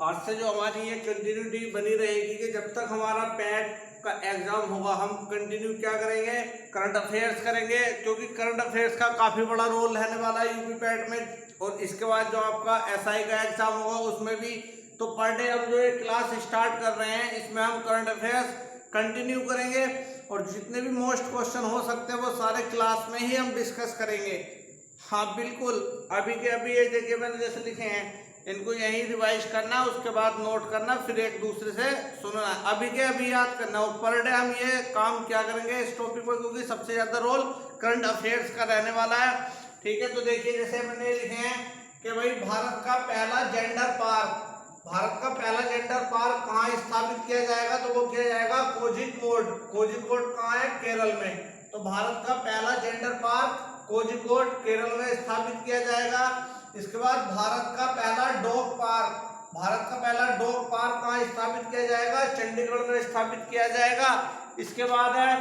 आज से जो हमारी ये कंटिन्यूटी बनी रहेगी कि जब तक हमारा पैट का एग्जाम होगा हम कंटिन्यू क्या करेंगे, करंट अफेयर्स करेंगे, क्योंकि करंट अफेयर्स का काफ़ी बड़ा रोल रहने वाला है यूपी पैट में। और इसके बाद जो आपका एसआई का एग्जाम होगा उसमें भी। तो पर डे हम जो ये क्लास स्टार्ट कर रहे हैं इसमें हम करंट अफेयर्स कंटिन्यू करेंगे और जितने भी मोस्ट क्वेश्चन हो सकते हैं वो सारे क्लास में ही हम डिस्कस करेंगे। हाँ बिल्कुल, अभी के अभी ये देखिए मैंने जैसे लिखे हैं इनको यहीं रिवाइज करना, उसके बाद नोट करना, फिर एक दूसरे से सुनना, अभी के अभी याद करना। और पर डे हम ये काम क्या करेंगे इस टॉपिक पर, क्योंकि सबसे ज्यादा रोल करंट अफेयर्स का रहने वाला है। ठीक है, तो देखिए जैसे मैंने लिखे हैं कि भाई भारत का पहला जेंडर पार्क, भारत का पहला जेंडर पार्क कहाँ स्थापित किया जाएगा, तो वो किया जाएगा कोझिकोड। कोझिकोड कहाँ है, केरल में। तो भारत का पहला जेंडर पार्क कोझिकोड केरल में स्थापित किया जाएगा। इसके बाद भारत का पहला डॉग पार्क, भारत का पहला डॉग पार्क कहाँ स्थापित किया जाएगा, चंडीगढ़ में स्थापित किया जाएगा। इसके बाद है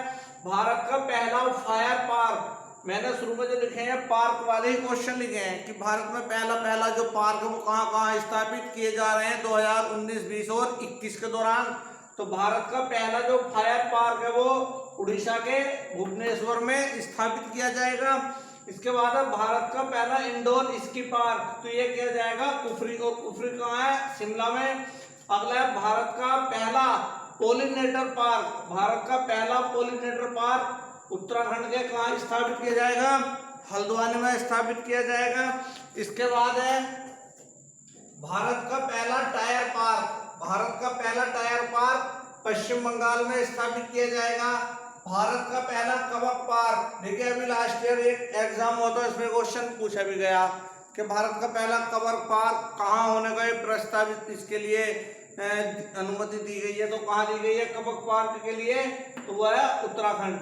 भारत का पहला फायर पार्क, मैंने शुरू में जो लिखे हैं पार्क वाले ही क्वेश्चन लिखे हैं कि भारत में पहला जो पार्क है वो कहाँ कहाँ स्थापित किए जा रहे हैं 2019, 20 और 21 के दौरान। तो भारत का पहला जो फायर पार्क है वो उड़ीसा के भुवनेश्वर में स्थापित किया जाएगा। इसके बाद भारत का पहला इंडोर स्की पार्क, तो ये किया जाएगा कुफरी, और कुफरी कहाँ है, शिमला में। अगला है भारत का पहला पोलिनेटर पार्क, भारत का पहला पोलिनेटर पार्क उत्तराखंड के कहाँ स्थापित किया जाएगा, हल्द्वानी में स्थापित किया जाएगा। इसके बाद है भारत का पहला टायर पार्क, भारत का पहला टायर पार्क पश्चिम बंगाल में स्थापित किया जाएगा। भारत का पहला कबक पार्क, देखिए अभी लास्ट ईयर एक एग्जाम हुआ था इसमें क्वेश्चन पूछा भी गया कि भारत का पहला कबक पार्क कहाँ होने का प्रस्तावित, इसके लिए अनुमति दी गई है, तो कहाँ दी गई है कबक पार्क के लिए, तो वह है उत्तराखंड।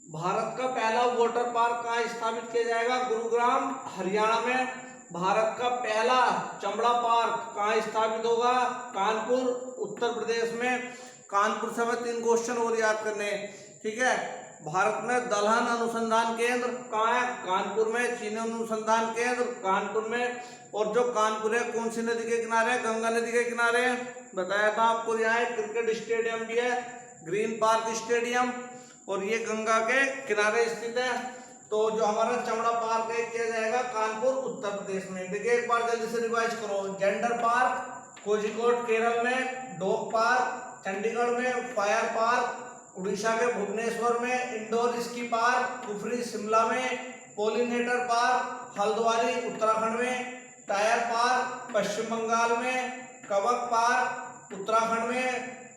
भारत का पहला वाटर पार्क कहाँ स्थापित किया जाएगा, गुरुग्राम हरियाणा में। भारत का पहला चमड़ा पार्क कहाँ स्थापित होगा, कानपुर उत्तर प्रदेश में। कानपुर से हमें 3 क्वेश्चन और याद करने, ठीक है। भारत में दलहन अनुसंधान केंद्र कहाँ है, कानपुर में। चीनी अनुसंधान केंद्र कानपुर में। और जो कानपुर है कौन सी नदी के किनारे है, गंगा नदी के किनारे है, बताया था आपको। यहाँ क्रिकेट स्टेडियम भी है, ग्रीन पार्क स्टेडियम, और ये गंगा के किनारे स्थित है। तो जो हमारा चमड़ा पार्क है किया जाएगा कानपुर उत्तर प्रदेश में। देखिए एक बार जल्दी से रिवाइज करो, जेंडर पार्क कोझिकोड केरल में, डॉग पार्क चंडीगढ़ में, फायर पार्क उड़ीसा के भुवनेश्वर में, indoor ski park Kufri Shimla में, पोलिनेटर पार्क हल्द्वानी उत्तराखंड में, टायर पार्क पश्चिम बंगाल में, कबक पार्क उत्तराखंड में,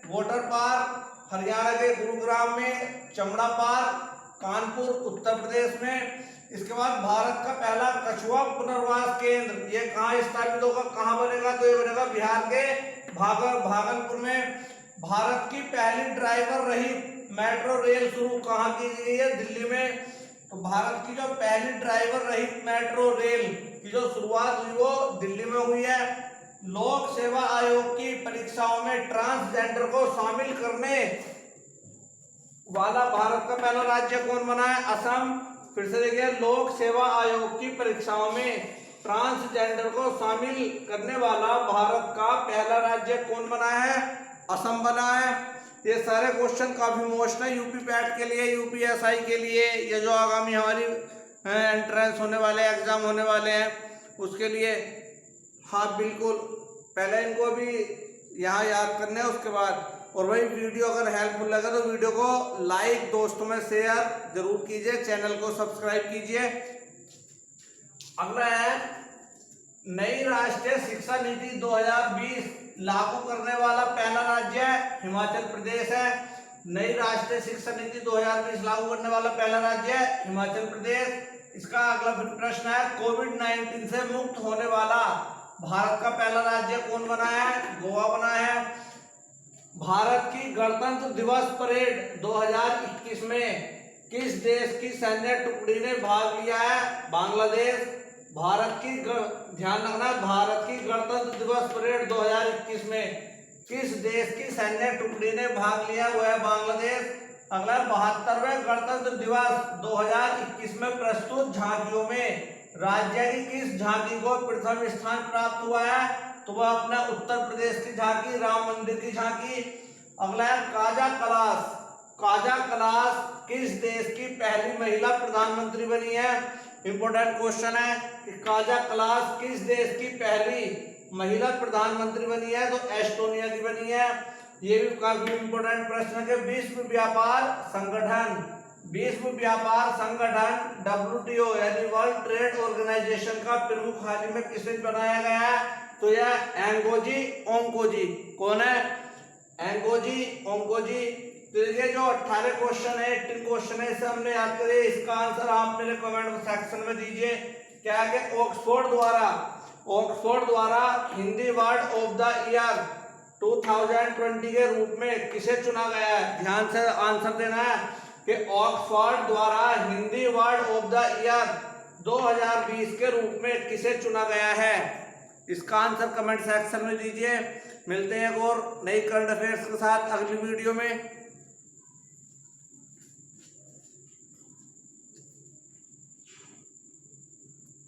वाटर पार्क हरियाणा के गुरुग्राम में, चमड़ा पार्क कानपुर उत्तर प्रदेश में। इसके बाद भारत का पहला कछुआ पुनर्वास केंद्र, ये कहाँ स्थापित होगा, कहाँ बनेगा, तो ये बनेगा बिहार के भागलपुर में। भारत की पहली ड्राइवर रहित मेट्रो रेल शुरू कहाँ की गई है, दिल्ली में। तो भारत की जो पहली ड्राइवर रहित मेट्रो रेल की जो शुरुआत हुई वो दिल्ली में हुई है। लोक सेवा आयोग की परीक्षाओं में ट्रांसजेंडर को शामिल करने वाला भारत का पहला राज्य कौन बना है, असम। फिर से देखिए, लोक सेवा आयोग की परीक्षाओं में ट्रांसजेंडर को शामिल करने वाला भारत का पहला राज्य कौन बना है, असम बना है। ये सारे क्वेश्चन काफी मोस्ट है यूपी पैट के लिए, यूपीएसआई के लिए, ये जो आगामी हमारी एंट्रेंस होने वाले एग्जाम होने वाले हैं उसके लिए। हाँ बिल्कुल, पहले इनको अभी यहाँ याद करना है, उसके बाद। और भाई वीडियो अगर हेल्पफुल लगा तो वीडियो को लाइक, दोस्तों में शेयर जरूर कीजिए, चैनल को सब्सक्राइब कीजिए। अगला है नई राष्ट्रीय शिक्षा नीति 2020 लागू करने वाला पहला राज्य हिमाचल प्रदेश है। नई राष्ट्रीय शिक्षा नीति 2020 लागू करने वाला पहला राज्य हिमाचल प्रदेश। इसका अगला प्रश्न है कोविड-19 से मुक्त होने वाला भारत का पहला राज्य कौन बना है, गोवा बना है। भारत की गणतंत्र दिवस परेड 2021 में किस देश की सैन्य टुकड़ी ने भाग लिया है, बांग्लादेश। भारत की ध्यान रखना, भारत की गणतंत्र दिवस परेड 2021 में किस देश की सैन्य टुकड़ी ने भाग लिया, वो है बांग्लादेश। अगला 72वें गणतंत्र दिवस 2021 में प्रस्तुत झांकियों में राज्य की किस झांकी को प्रथम स्थान प्राप्त हुआ है, तो वह अपना उत्तर प्रदेश की झांकी, राम मंदिर की झांकी। अगला है काजा कलाश। काजा कलाश किस देश की पहली महिला प्रधानमंत्री बनी है? इंपॉर्टेंट क्वेश्चन है कि काजा कलाश किस देश की पहली महिला प्रधानमंत्री बनी है? तो एस्टोनिया की बनी है। ये भी काफी इंपॉर्टेंट प्रश्न है। विश्व व्यापार संगठन, विश्व व्यापार संगठन WTO यानी वर्ल्ड ट्रेड ऑर्गेनाइजेशन का प्रमुख हाल ही में किसे बनाया गया है? तो यह एंगोजी ओंकोजी। कौन है? एंगोजी ओंकोजी। तो ये जो 18 क्वेश्चन है, 18 क्वेश्चन है, इसे हमने याद करिए। इसका आंसर आप मेरे कमेंट सेक्शन में दीजिए। क्या है कि ऑक्सफोर्ड द्वारा Hindi word of the year 2020 के रूप में किसे चुना गया है? ध्यान से आंसर देना है कि ऑक्सफोर्ड द्वारा Hindi word of the year 2020 के रूप में किसे चुना गया है? इसका आंसर कमेंट सेक्शन में दीजिए। मिलते हैं एक और नई करंट अफेयर्स के साथ अगली वीडियो में।